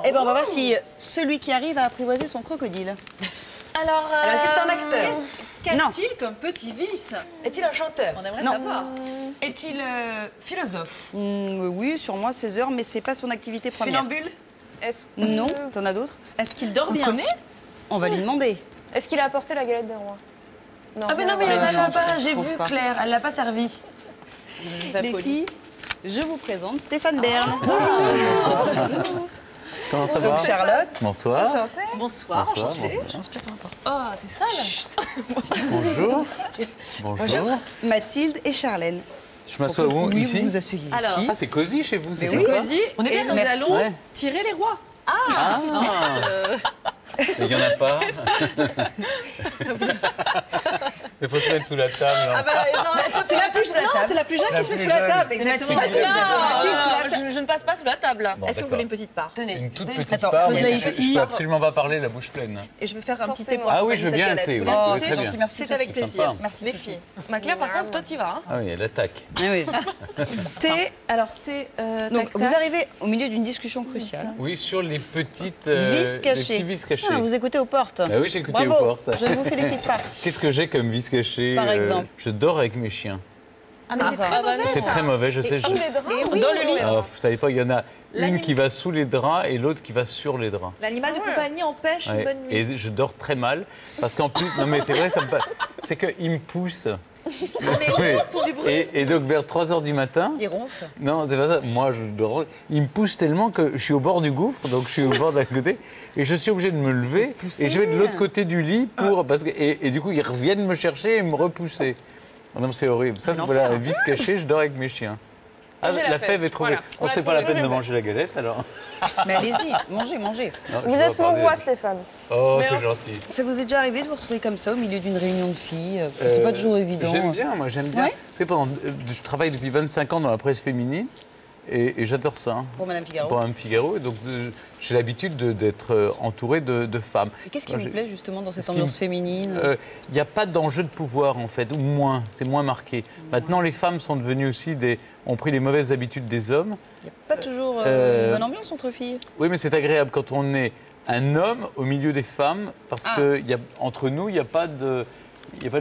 Eh ben, on va voir si celui qui arrive a apprivoisé son crocodile. Alors, est-ce que c'est un acteur? Qu'a-t-il comme petit vice? Est-il un chanteur? On aimerait Non. savoir. Est-il philosophe? Oui, sur moi, 16 heures, mais c'est pas son activité première. Funambule? est-ce Non, t'en as d'autres? Est-ce qu'il dort bien? On va lui demander. qu'il a apporté la galette des rois? Non, Ah mais non, mais elle non, l'a pas, je j'ai pense vu pas. Claire, elle l'a pas servi. Les filles, je vous présente Stéphane Bern. Comment ça va? Donc Charlotte. Bonsoir. Bonsoir, enchantée. Oh, t'es sale. Bonjour. Bonjour. Mathilde et Charlène. Je m'assois où? Oui, Ici? vous vous asseyez Alors, ici. Ah, c'est cosy chez vous, c'est C'est sympa. cosy. On est Et bien, nous merci. allons Ouais. tirer les rois. Ah. Il n'y en a pas. Il faut se mettre sous la table. Hein. C'est la plus jeune. Non, c'est la plus jeune La qui se met plus sous la jeune. table. C'est Exactement. Mathilde. Mathilde, sous la table. Je ne passe pas sous la table. Bon, Est-ce que vous d'accord. voulez une petite part? Tenez. Une toute petite Attends, part, posez-la mais ici. je peux absolument pas parler la bouche pleine. Et je vais faire un petit thé Forcément. pour Ah oui, accompagner je veux cette bien un galette. thé, Vous oui. voulez un Oui, thé? très bien. Gentil, merci C'est avec Sophie. plaisir. Sympa. Merci Les Sophie. filles. Ma Claire, par contre, toi, tu vas. Hein. Ah oui, elle attaque. Ah oui. Thé, alors thé, Donc, tac, vous tac. arrivez au milieu d'une discussion cruciale. Oui, sur les petites... Vis les cachés. petits vis cachés. Ah, vous écoutez aux portes. Bah oui, j'ai écouté Bravo. aux portes. Je ne vous félicite pas. Qu'est-ce que j'ai comme vis caché? Par exemple. Je dors avec mes chiens. Ah, mais c'est très mauvais. C'est très mauvais, je sais. Sous les draps. oui, dans sur le les lit. Alors, vous savez pas, il y en a une L'animal- qui va sous les draps et l'autre qui va sur les draps. L'animal de compagnie empêche une Ouais. bonne nuit. Et je dors très mal parce qu'en plus, non mais c'est vrai, c'est qu'il me pousse. Oui. font du bruit. Et donc vers 3h du matin, Il ronfle. non c'est pas ça, moi je dors, il me pousse tellement que je suis au bord du gouffre, donc je suis au bord d'à côté, et je suis obligé de me lever, et je vais de l'autre côté du lit pour, parce que, et du coup ils reviennent me chercher et me repousser. Oh non, c'est horrible. Ça, c'est voilà, la vis cachée, je dors avec mes chiens. Ah, J'ai la la fève est trouvée. Voilà. On On l'a sait pas la trouvée, peine de j'ai manger la galette alors. Mais allez-y, mangez, mangez. Non, je Vous vais êtes pas mon parler. roi, Stéphane. Oh, Mais c'est non. gentil. Ça vous est déjà arrivé de vous retrouver comme ça au milieu d'une réunion de filles? C'est pas toujours évident. J'aime bien, moi, j'aime bien. Ouais. Tu sais, je travaille depuis 25 ans dans la presse féminine et j'adore ça. Pour Madame Figaro. Pour Madame Figaro. Et donc, j'ai l'habitude d'être entouré de femmes. Et qu'est-ce qui Moi, vous j'ai- plaît justement dans cette Ce qui ambiance me- féminine? Il n'y a pas d'enjeu de pouvoir, en fait, ou moins. C'est moins marqué. Maintenant, les femmes sont devenues aussi ont pris les mauvaises habitudes des hommes. Il n'y a pas toujours une bonne ambiance entre filles. Oui, mais c'est agréable quand on est un homme au milieu des femmes, parce que entre nous, il n'y a pas de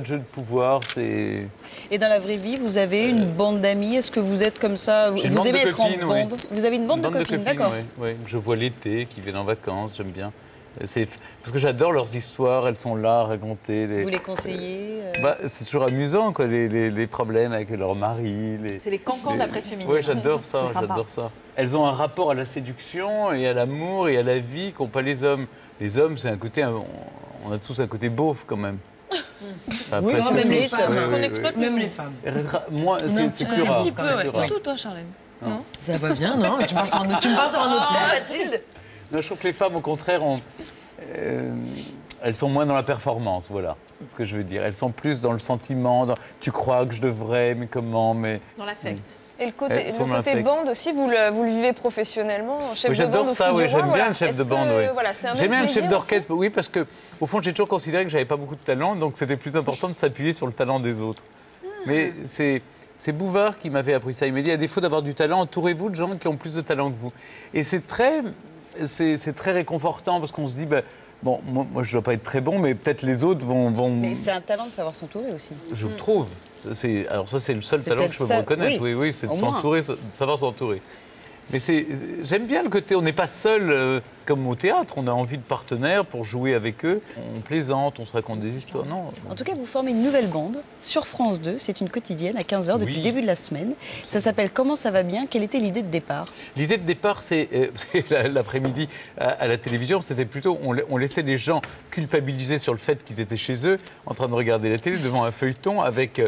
jeu de pouvoir. C'est... Et dans la vraie vie, vous avez une bande d'amis? Est-ce que vous êtes comme ça? J'ai une Vous bande aimez de être en copines, oui. bande? Vous avez une bande de copines, d'accord. oui, oui. Je vois l'été, qui viennent en vacances, j'aime bien. Parce que j'adore leurs histoires, elles sont là à raconter. Vous les conseillez? Bah, c'est toujours amusant, quoi, les problèmes avec leur mari. C'est les cancans de la presse féminine. Oui, j'adore ça, C'est sympa. j'adore ça. Elles ont un rapport à la séduction et à l'amour et à la vie qu'ont pas les hommes. Les hommes, c'est un côté, on a tous un côté beauf quand même. Enfin, Oui, presque même tous. les femmes. Qu'on exploite Même les femmes. Moi, c'est plus rare. Un petit peu, c'est ouais. plus rare. Surtout toi, Charlène. Ça va bien, non? Mais tu me parles sur un autre ton, Mathilde? Non, je trouve que les femmes, au contraire, elles sont moins dans la performance, voilà ce que je veux dire. Elles sont plus dans le sentiment, tu crois que je devrais, mais comment, mais... Dans l'affect. Et le côté, Elles sont le côté affect. bande aussi, vous le vivez professionnellement, chef Oui, de bande j'adore au ça, Fou oui, du Roi, j'aime bien voilà. le chef Est-ce de bande, que, oui. voilà, c'est un J'aime bien le chef plaisir d'orchestre, oui, parce que au fond, j'ai toujours considéré que j'avais pas beaucoup de talent, donc c'était plus important de s'appuyer sur le talent des autres. Mais c'est Bouvard qui m'avait appris ça. Il m'a dit, à défaut d'avoir du talent, entourez-vous de gens qui ont plus de talent que vous. Et c'est très réconfortant parce qu'on se dit, bon, moi je dois pas être très bon, mais peut-être les autres vont... Mais c'est un talent de savoir s'entourer aussi. Je trouve. Alors ça, c'est le seul C'est talent que peut-être je peux ça, me reconnaître. oui, Oui, c'est de au moins. s'entourer, de savoir s'entourer. Mais j'aime bien le côté, on n'est pas seul, comme au théâtre, on a envie de partenaires pour jouer avec eux. On plaisante, on se raconte des histoires, non. En tout cas, vous formez une nouvelle bande sur France 2. C'est une quotidienne à 15h depuis Oui. le début de la semaine. Ça s'appelle Comment ça va bien? Quelle était l'idée de départ? L'idée de départ, c'est l'après-midi à la télévision, c'était plutôt, on laissait les gens culpabiliser sur le fait qu'ils étaient chez eux, en train de regarder la télé, devant un feuilleton avec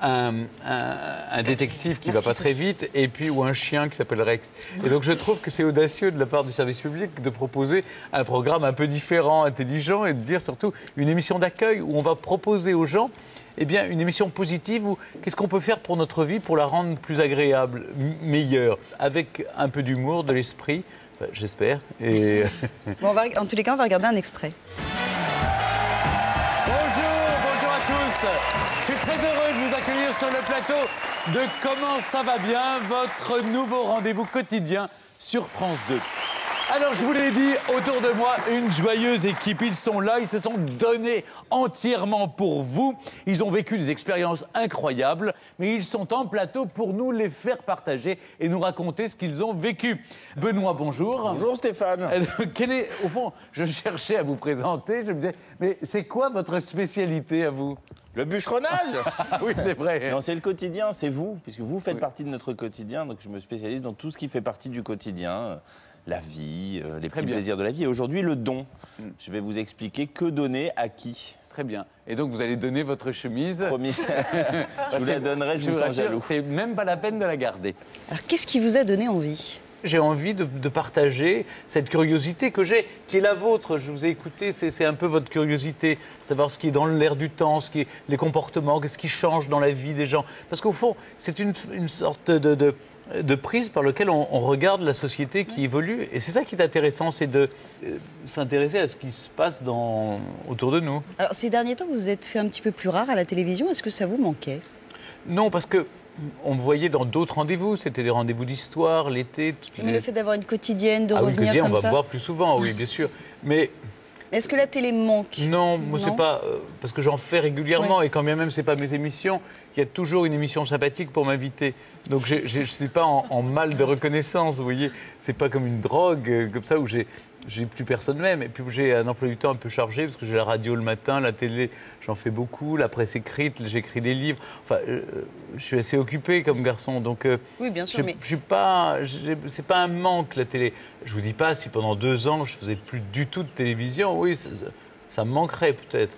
un détective qui va pas très vite, et puis ou un chien qui s'appelle Rex. Et donc je trouve que c'est audacieux de la part du service public de proposer un programme un peu différent, intelligent, et de dire surtout une émission d'accueil où on va proposer aux gens une émission positive où qu'est-ce qu'on peut faire pour notre vie pour la rendre plus agréable, meilleure, avec un peu d'humour, de l'esprit, j'espère. Et Bon, en tous les cas, on va regarder un extrait. Bonjour à tous. Je suis très heureux de vous accueillir sur le plateau de Comment ça va bien, votre nouveau rendez-vous quotidien sur France 2. Alors, je vous l'ai dit, autour de moi, une joyeuse équipe. Ils sont là, ils se sont donnés entièrement pour vous. Ils ont vécu des expériences incroyables, mais ils sont en plateau pour nous les faire partager et nous raconter ce qu'ils ont vécu. Benoît, bonjour. Bonjour Stéphane. Au fond, je cherchais à vous présenter, je me disais, mais c'est quoi votre spécialité à vous? Le bûcheronnage. Oui, c'est vrai. Non, c'est le quotidien, c'est vous, puisque vous faites partie de notre quotidien, donc je me spécialise dans tout ce qui fait partie du quotidien. La vie, les petits plaisirs de la vie. Et aujourd'hui, le don. Je vais vous expliquer que donner à qui. Très bien. Et donc, vous allez donner votre chemise. Promis. Je vous la donnerai, je vous sens jaloux. C'est même pas la peine de la garder. Alors, qu'est-ce qui vous a donné envie? J'ai envie de partager cette curiosité que j'ai, qui est la vôtre. Je vous ai écouté, c'est un peu votre curiosité, savoir ce qui est dans l'air du temps, les comportements, qu'est-ce qui change dans la vie des gens. Parce qu'au fond, c'est une sorte de prise par laquelle on regarde la société qui évolue. Et c'est ça qui est intéressant, c'est de s'intéresser à ce qui se passe autour de nous. Alors, ces derniers temps, vous vous êtes fait un petit peu plus rare à la télévision. Est-ce que ça vous manquait? Non, parce que on me voyait dans d'autres rendez-vous. C'était les rendez-vous d'histoire, l'été. Mais le fait d'avoir une quotidienne, de oui, revenir comme on va ça. boire plus souvent, oui, bien sûr. Mais est-ce que la télé manque? non, moi c'est pas parce que j'en fais régulièrement et quand bien même c'est pas mes émissions, il y a toujours une émission sympathique pour m'inviter. Donc je ne suis pas en mal de reconnaissance, vous voyez. C'est pas comme une drogue comme ça où j'ai plus personne même. Et puis j'ai un emploi du temps un peu chargé parce que j'ai la radio le matin, la télé, j'en fais beaucoup, la presse écrite, j'écris des livres. Enfin, je suis assez occupé comme garçon, donc oui, bien sûr, je suis pas, c'est pas un manque la télé. Je vous dis pas si pendant 2 ans je faisais plus du tout de télévision, oui, ça me manquerait peut-être.